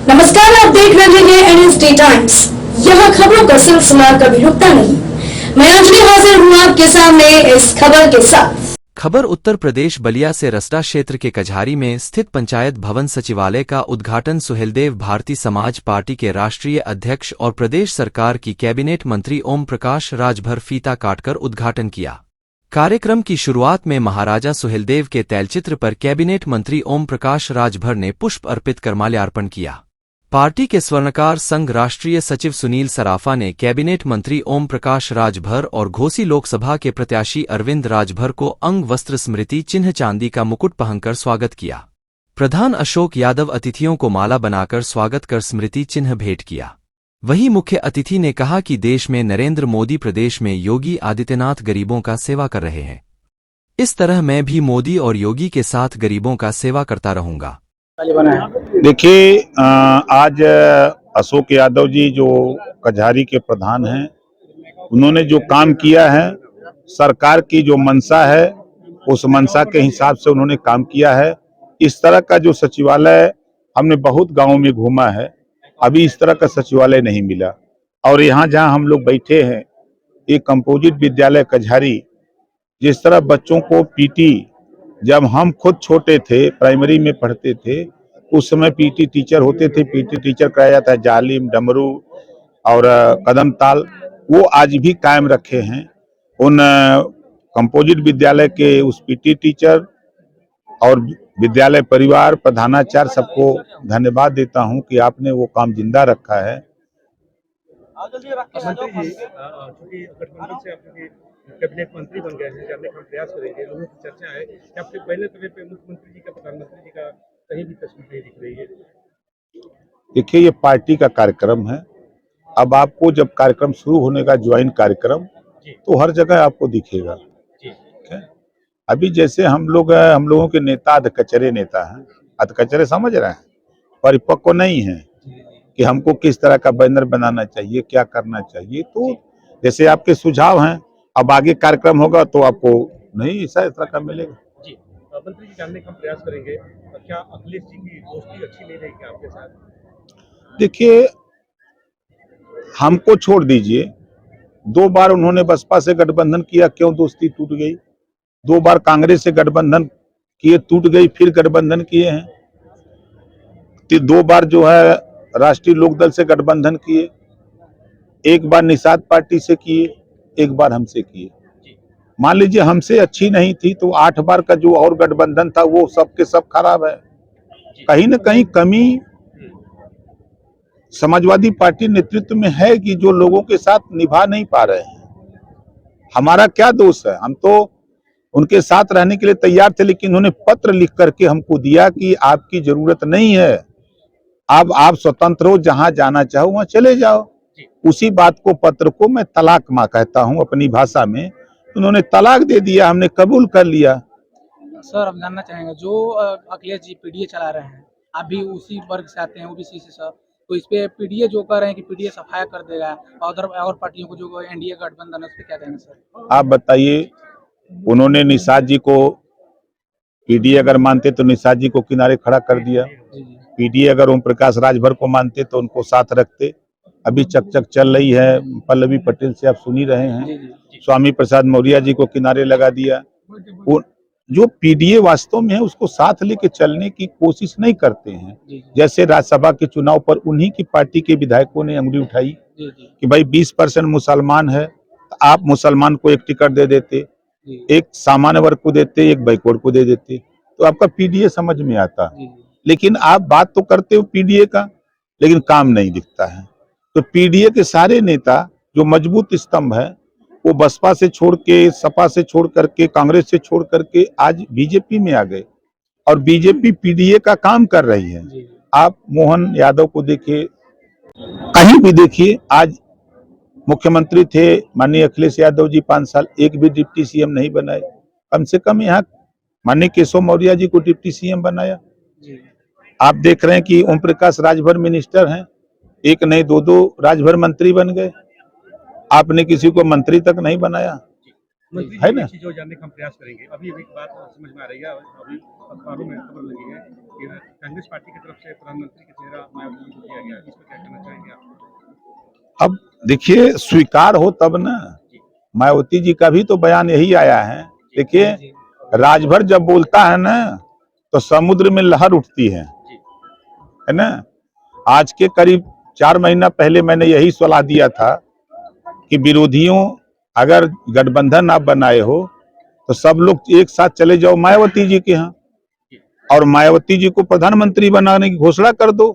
नमस्कार, आप देख रहे हैं एनएसडी टाइम्स। यहाँ खबरों का सिलसिला कभी रुकता नहीं। मैं अंजलि हाजिर हूँ आपके सामने इस खबर के साथ। खबर उत्तर प्रदेश बलिया से रसडा क्षेत्र के कझारी में स्थित पंचायत भवन सचिवालय का उद्घाटन सुहेलदेव भारतीय समाज पार्टी के राष्ट्रीय अध्यक्ष और प्रदेश सरकार की कैबिनेट मंत्री ओम प्रकाश राजभर फीता काटकर उद्घाटन किया। कार्यक्रम की शुरुआत में महाराजा सुहेलदेव के तैलचित्र पर कैबिनेट मंत्री ओम प्रकाश राजभर ने पुष्प अर्पित कर माल्यार्पण किया। पार्टी के स्वर्णकार संघ राष्ट्रीय सचिव सुनील सराफा ने कैबिनेट मंत्री ओम प्रकाश राजभर और घोसी लोकसभा के प्रत्याशी अरविंद राजभर को अंग वस्त्र स्मृति चिन्ह चांदी का मुकुट पहनकर स्वागत किया। प्रधान अशोक यादव अतिथियों को माला बनाकर स्वागत कर स्मृति चिन्ह भेंट किया। वहीं मुख्य अतिथि ने कहा कि देश में नरेंद्र मोदी, प्रदेश में योगी आदित्यनाथ गरीबों का सेवा कर रहे हैं। इस तरह मैं भी मोदी और योगी के साथ गरीबों का सेवा करता रहूंगा। देखिए, आज अशोक यादव जी जो कझारी के प्रधान हैं, उन्होंने जो काम किया है, सरकार की जो मंशा है उस मंशा के हिसाब से उन्होंने काम किया है। इस तरह का जो सचिवालय हमने बहुत गांवों में घूमा है, अभी इस तरह का सचिवालय नहीं मिला। और यहाँ जहाँ हम लोग बैठे हैं, एक कंपोजिट विद्यालय कझारी, जिस तरह बच्चों को पीटी, जब हम खुद छोटे थे, प्राइमरी में पढ़ते थे, उस समय पीटी टीचर होते थे। पीटी टीचर कराया जाता है जालिम, डमरू और कदम ताल, वो आज भी कायम रखे हैं। उन कंपोजिट विद्यालय के उस पीटी टीचर और विद्यालय परिवार, प्रधानाचार्य, सबको धन्यवाद देता हूं कि आपने वो काम जिंदा रखा है। कैबिनेट मंत्री बन गए हैं, जानने का प्रयास करेंगे। लोगों की चर्चा है कि आपके पहले तौर पे मुख्यमंत्री जी का, प्रधानमंत्री जी का कहीं भी तस्वीर नहीं दिख रही है। देखिए, ये पार्टी का कार्यक्रम है। अब आपको जब कार्यक्रम शुरू होने का ज्वाइन कार्यक्रम, तो हर जगह आपको दिखेगा। ठीक है? अभी जैसे हम लोगों के नेता अधकचरे नेता हैं। अधकचरे समझ रहे हैं, परिपक्व नहीं है कि हमको किस तरह का बैनर बनाना चाहिए, क्या करना चाहिए। तो जैसे आपके सुझाव हैं, अब आगे कार्यक्रम होगा तो आपको नहीं इस तरह का मिलेगा। जी, मंत्री जी, जानने का प्रयास करेंगे, क्या अखिलेश जी की दोस्ती अच्छी नहीं रहेगी आपके साथ? देखिए, हमको छोड़ दीजिए, 2 बार उन्होंने बसपा से गठबंधन किया, क्यों दोस्ती टूट गई। 2 बार कांग्रेस से गठबंधन किए, टूट गई, फिर गठबंधन किए हैं। 2 बार जो है राष्ट्रीय लोकदल से गठबंधन किए, 1 बार निषाद पार्टी से किए, 1 बार हमसे किए। मान लीजिए हमसे अच्छी नहीं थी तो 8 बार का जो और गठबंधन था वो सबके सब खराब है। कहीं न कहीं कमी समाजवादी पार्टी नेतृत्व में है कि जो लोगों के साथ निभा नहीं पा रहे हैं। हमारा क्या दोष है, हम तो उनके साथ रहने के लिए तैयार थे, लेकिन उन्होंने पत्र लिख करके हमको दिया कि आपकी जरूरत नहीं है, अब आप स्वतंत्र हो, जहां जाना चाहो वहां चले जाओ। उसी बात को, पत्र को मैं तलाक माँ कहता हूं अपनी भाषा में। उन्होंने तलाक दे दिया, हमने कबूल कर लिया। सर, अब जानना चाहेंगे, जो अखिलेश जी पीडीए चला रहे हैं, आप भी उसी वर्ग से आते हैं, ओबीसी से सर, तो इस पे पीडीए जो कह रहे हैं कि पीडीए सफाया कर देगा, और पार्टियों को जो एनडीए गठबंधन है, उस पे क्या कहेंगे सर? आप बताइए, उन्होंने निषाद जी को, पीडीए अगर मानते तो निषाद जी को किनारे खड़ा कर दिया। पीडीए अगर ओम प्रकाश राजभर को मानते तो उनको साथ रखते। अभी चकचक चल रही है, पल्लवी पटेल से आप सुन ही रहे हैं, स्वामी प्रसाद मौर्य जी को किनारे लगा दिया। जो पीडीए वास्तव में है उसको साथ लेके चलने की कोशिश नहीं करते हैं। जैसे राज्यसभा के चुनाव पर उन्हीं की पार्टी के विधायकों ने अंगुली उठाई कि भाई 20% मुसलमान है, तो आप मुसलमान को एक टिकट दे देते, एक सामान्य वर्ग को देते, एक बैकवर्ड को दे देते, तो आपका पीडीए समझ में आता। लेकिन आप बात तो करते हो पीडीए का, लेकिन काम नहीं दिखता है। तो पीडीए के सारे नेता जो मजबूत स्तंभ है, वो बसपा से छोड़ के, सपा से छोड़ करके, कांग्रेस से छोड़ करके आज बीजेपी में आ गए, और बीजेपी पीडीए का काम कर रही है। आप मोहन यादव को देखिए, कहीं भी देखिए, आज मुख्यमंत्री थे माननीय अखिलेश यादव जी, 5 साल एक भी डिप्टी सीएम नहीं बनाए। कम से कम यहाँ माननीय केशव मौर्य जी को डिप्टी सीएम बनाया। आप देख रहे हैं कि ओम प्रकाश राजभर मिनिस्टर हैं, एक नहीं 2-2 राजभर मंत्री बन गए। आपने किसी को मंत्री तक नहीं बनाया। मंत्री है जी ना? की चीजों जानने का हम प्रयास करेंगे। अभी एक बात समझ में आ रही है, अभी अखबारों में खबर लगी है कि कांग्रेस पार्टी की तरफ से प्रधानमंत्री का चेहरा मायावती को दिया गया, इस पर क्या कहना चाहेंगे आप? अब देखिए, स्वीकार हो तब ना। मायावती जी का भी तो बयान यही आया है। देखिए, राजभर जब बोलता है ना तो समुद्र में लहर उठती है ना। आज के करीब 4 महीना पहले मैंने यही सलाह दिया था कि विरोधियों अगर गठबंधन आप बनाए हो तो सब लोग एक साथ चले जाओ मायावती जी के यहाँ और मायावती जी को प्रधानमंत्री बनाने की घोषणा कर दो।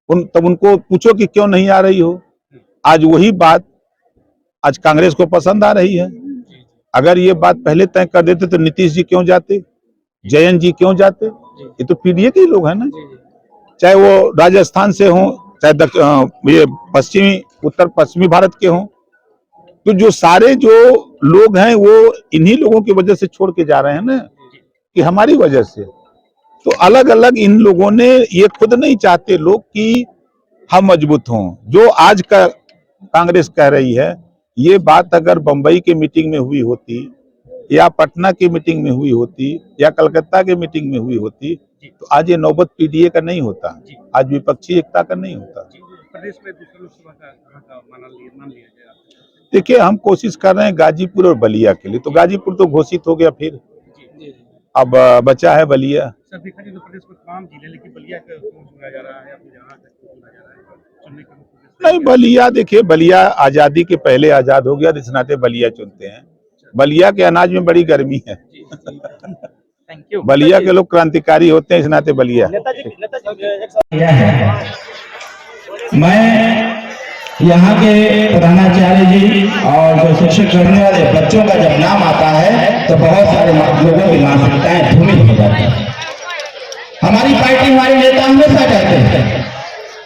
तब उनको पूछो कि क्यों नहीं आ रही हो। आज वही बात आज कांग्रेस को पसंद आ रही है। अगर ये बात पहले तय कर देते तो नीतीश जी क्यों जाते, जयंत जी क्यों जाते? ये तो पीडीए के ही लोग हैं ना, चाहे वो राजस्थान से हों, चाहे ये उत्तर पश्चिमी भारत के हों। तो जो सारे जो लोग हैं वो इन्हीं लोगों की वजह से छोड़ के जा रहे हैं ना, कि हमारी वजह से। तो अलग अलग इन लोगों ने, ये खुद नहीं चाहते लोग कि हम मजबूत हों। जो आज का कांग्रेस कह रही है, ये बात अगर बंबई की मीटिंग में हुई होती या पटना की मीटिंग में हुई होती या कलकत्ता की मीटिंग में हुई होती तो आज ये नौबत पीडीए का नहीं होता, आज विपक्षी एकता का नहीं होता। प्रदेश में दूसरे लोकसभा का मान लिया जाए। देखिए, हम कोशिश कर रहे हैं गाजीपुर और बलिया के लिए। तो गाजीपुर तो घोषित हो गया, फिर अब बचा है बलिया। सर देखा जाए तो प्रदेश में तमाम जिले, लेकिन बलिया का क्यों चुना जा रहा है, अपने यहाँ तक क्यों चुना जा रहा है? चुनने का नहीं, बलिया देखिए, बलिया आजादी के पहले आजाद हो गया, इस नाते बलिया चुनते हैं। बलिया के अनाज में बड़ी गर्मी है। Thank you. बलिया के लोग क्रांतिकारी होते हैं, इस नाते बलिया। मैं यहाँ के प्रधानाचार्य जी और जो शिक्षक करने वाले बच्चों का जब नाम आता है तो बहुत सारे लोगों की मानसिकताएं धूमिल हो जाती है। हमारी पार्टी, हमारे नेता हमेशा कहते हैं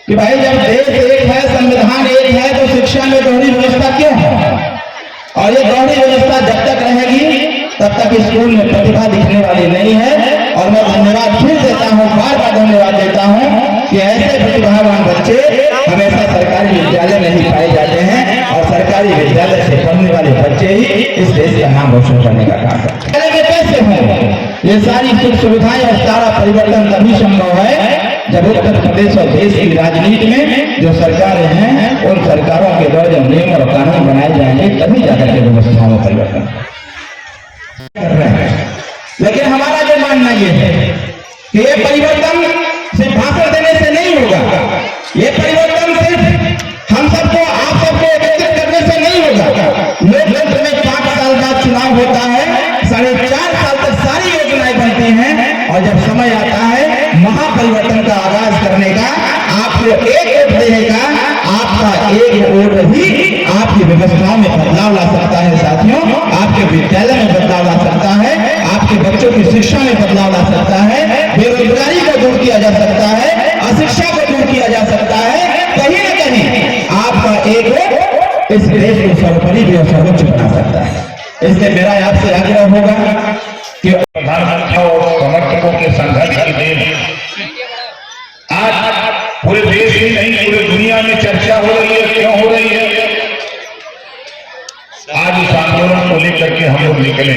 कि भाई जब देश एक है, संविधान एक है, तो शिक्षा में दोहरी व्यवस्था क्यों है? और ये दोहरी व्यवस्था जब तक रहेगी तब तक स्कूल में प्रतिभा दिखने वाली नहीं है। और मैं धन्यवाद फिर देता हूँ, बार बार धन्यवाद देता हूँ कि ऐसे प्रतिभावान बच्चे हमेशा सरकारी विद्यालय में ही पाए जाते हैं और सरकारी विद्यालय से पढ़ने वाले बच्चे ही इस देश का नाम रोशन करने का काम करते हैं। कैसे हो ये सारी सुख सुविधाएं और सारा परिवर्तन तभी संभव है जब उत्तर प्रदेश और देश की राजनीति में जो सरकारें हैं उन सरकारों के द्वारा जब नियम और कानून बनाए जाएंगे तभी जाकर के व्यवस्थाओं में परिवर्तन कर रहे हैं। लेकिन हमारा जो मानना ये है कि ये परिवर्तन सिर्फ भाषण देने से नहीं होगा, ये परिवर्तन सिर्फ हम सबको, आप सबको एकत्रित करने से नहीं होगा। लोकतंत्र में 5 साल बाद चुनाव होता है, 4.5 साल तक सारी योजनाएं बनती हैं और जब समय आता है महापरिवर्तन का आगाज करने का, आपको एक वोट देने का, आपका एक वोट ही आपकी व्यवस्थाओं में बदलाव ला सकता है। साथियों, आपके विद्यालय में बदलाव ला सकता है, आपके बच्चों की शिक्षा में बदलाव ला सकता है, बेरोजगारी को दूर किया जा सकता है, अशिक्षा को दूर किया जा सकता है। कहीं न कहीं आपका एक वोट इस देश को सर्वोपरि भी सर्वोच्च बना सकता है। इसलिए मेरा आपसे आग्रह होगा कि प्रधानमंत्री और समर्थकों के संघर्ष की देन आज पूरे देश ही नहीं पूरे दुनिया में चर्चा हो रही है। क्यों हो रही है? आज इस आंदोलन को लेकर के हम लोग निकले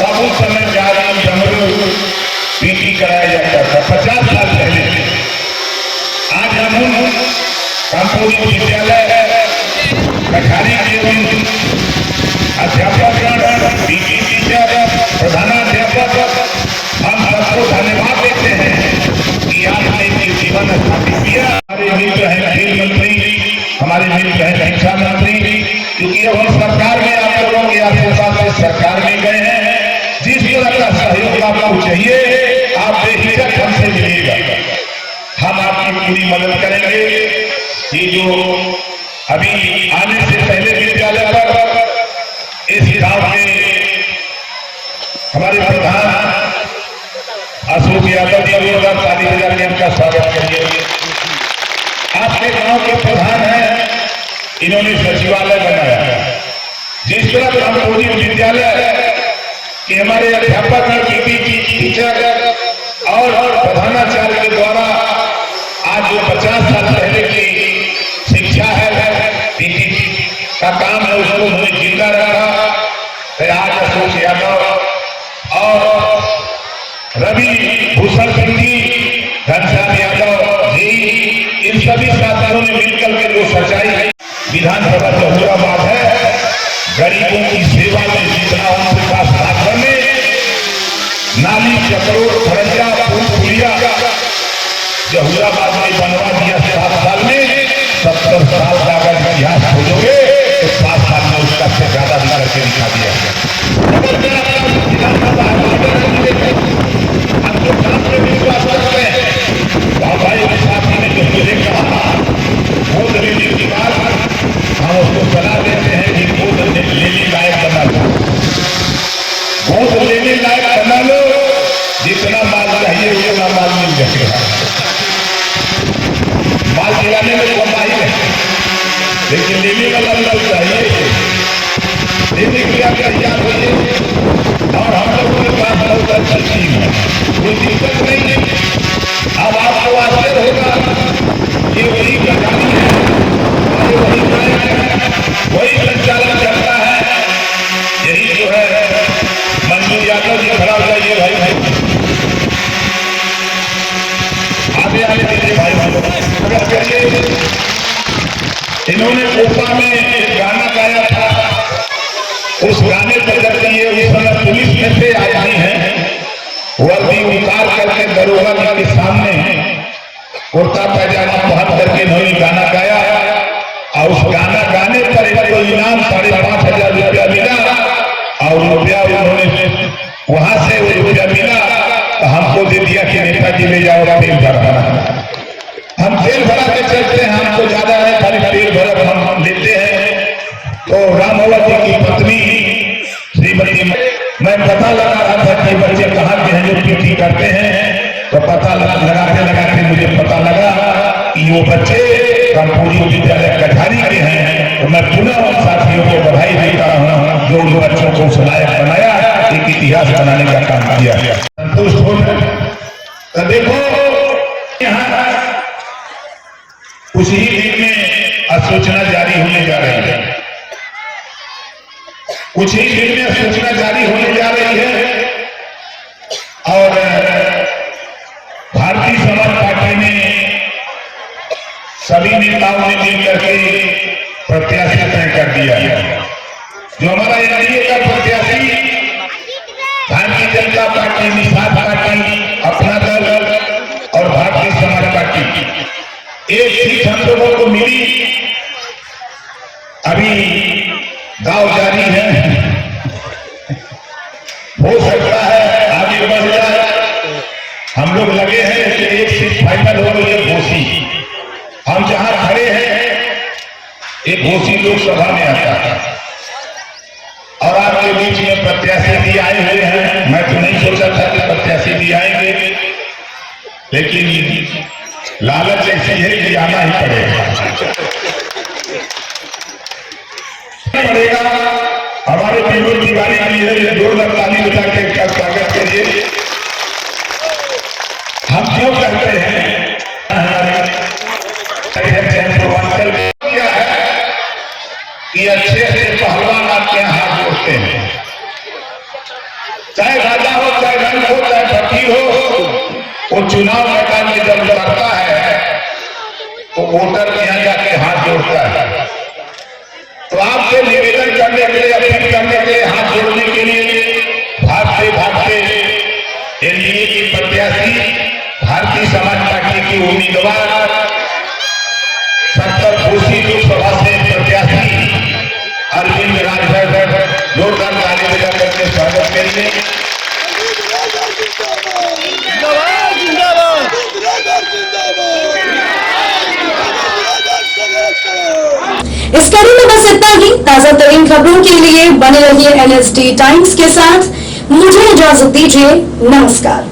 और उस समय जारी जमरू पीटी कराया जाता था 50 साल पहले। आज हम कानपुर विद्यालय कठारी के अध्यापक, पीटी टीचर, प्रधानाध्यापक, हम सबको धन्यवाद देते हैं कि आपने ये जीवन स्थापित किया। हमारे मित्र हैं खेल मंत्री, हमारे मित्र हैं शिक्षा मंत्री, क्योंकि अब हम सरकार में आप लोगों के आशीर्वाद से सरकार में गए हैं। जिस तरह का सहयोग आपको चाहिए आप बेहिचक हमसे मिलिएगा, हम आपकी पूरी मदद करेंगे। ये जो अभी आने से पहले विद्यालय पर इस गांव के हमारे प्रधान अशोक यादव जी और ताली बजा के इनका स्वागत करिए। आपके गांव के प्रधान हैं, इन्होंने सचिवालय बनाया। जिस तरह कानपुर विद्यालय कि हमारे अध्यापक पीटी टीचर और प्रधानाचार्य के द्वारा आज जो 50 साल पहले की शिक्षा है, पीटी का काम है, उसको उन्होंने जिंदा रखा। भूषण सिंह जी, घनश्याम यादव जी, इन सभी शासकों ने मिलकर के जो सच्चाई विधानसभा जहूराबाद है, गरीबों की सेवा में जितना उनके पास साधन है, नाली चक्रोट खरंजा पुलिया जहूराबाद में बनवा दिया 7 साल में। 70 साल का अगर इतिहास खोजोगे तो 7 साल में उसका से ज्यादा भी करके दिखा दिया। हम जो काम पे विश्वास करते हैं, भाई साथी ने जो मुझे कहा गोद लेने के बाद हम उसको सलाह देते हैं कि गोद लेने लायक बना लो, गोद लेने लायक बना लो, जितना माल चाहिए उतना माल मिल जाएगा। माल गिराने में कमाई नहीं, लेकिन लेने वाला लोग चाहिए, लेने के लिए तैयार होइए। और हम लोगों के पास बहुत अच्छी चीज है, कोई दिक्कत नहीं है। अब आपको आश्चर्य होगा, ये वही कहानी है, ये वही बैंक है, वही संचालन करता है, यही जो है मंजूर यादव जी खड़ा हुआ। ये भाई आगे आगे दीजिए भाई, इन्होंने कोपा में एक गाना गाया था, उस गाने पर जब ये उस समय पुलिस में से आदमी है, वर्दी उतार करके दरोगा के सामने कुर्ता पैजामा पहन करके इन्होंने गाना गाया, और उस गाना गाने पर एक तो इनाम 5,500 रुपया मिला, और रुपया उन्होंने वहां से रुपया मिला तो हमको दे दिया कि नेताजी ले जाओ तेल भरा। हम तेल भरा के चलते हैं, हमको ज्यादा है, खाली तेल भरा हम लेते हैं। तो रामोला जी की पत्नी श्रीमती, मैं पता लगा रहा था कि बच्चे कहाँ के हैं जो पीटी करते हैं, तो पता लगाते लगाते मुझे पता लगा कि वो बच्चे रामपुरी विद्यालय कझारी के हैं। तो मैं पुनः उन साथियों को बधाई देता हूँ जो उन बच्चों को उस लायक बनाया, एक इतिहास बनाने का काम किया। संतुष्ट हो तो देखो, यहाँ कुछ ही दिन में अधिसूचना जारी होने जा रही है, कुछ ही दिन में सूचना जारी होने जा रही है। और भारतीय समाज पार्टी ने सभी नेताओं ने मिलकर के प्रत्याशी तय कर दिया है। जो हमारा एनडीए का प्रत्याशी भारतीय जनता पार्टी, निषाद पार्टी, अपना दल और भारतीय समाज पार्टी, एक सीट हम लोगों को मिली। अभी दाव जारी है, हो सकता है आगे बढ़ जाए। हम लोग लगे हैं कि एक सीट फाइनल हो गई है घोसी। हम जहां खड़े हैं एक घोसी लोकसभा में आता है, और आपके बीच में प्रत्याशी भी आए हुए हैं। मैं तो नहीं सोचा था कि प्रत्याशी भी आएंगे, लेकिन लालच ऐसी है कि आना ही पड़ेगा। हमारे विनोद तिवारी जी है, जोरदार ताली बजा के स्वागत करिए। हम क्यों कहते हैं क्या है कि अच्छे से पहलवान आपके यहाँ हाथ जोड़ते हैं, चाहे राजा हो, चाहे रंग हो, चाहे फकीर हो, वो चुनाव मैदान में जब लड़ता है तो वोटर के यहाँ जाके हाथ जोड़ता है। तो आपसे निवेदन करने के लिए, अपील करने के लिए, हाथ जोड़ने के लिए भागते भागते एनडीए की प्रत्याशी, भारतीय समाज पार्टी की उम्मीदवार, 70 घोसी लोकसभा से प्रत्याशी अरविंद राजभर, जोरदार ताली बजा करके स्वागत करेंगे। इस कड़ी में बस इतना ही। ताजा तरीन खबरों के लिए बने रहिए NSD टाइम्स के साथ। मुझे इजाजत दीजिए, नमस्कार।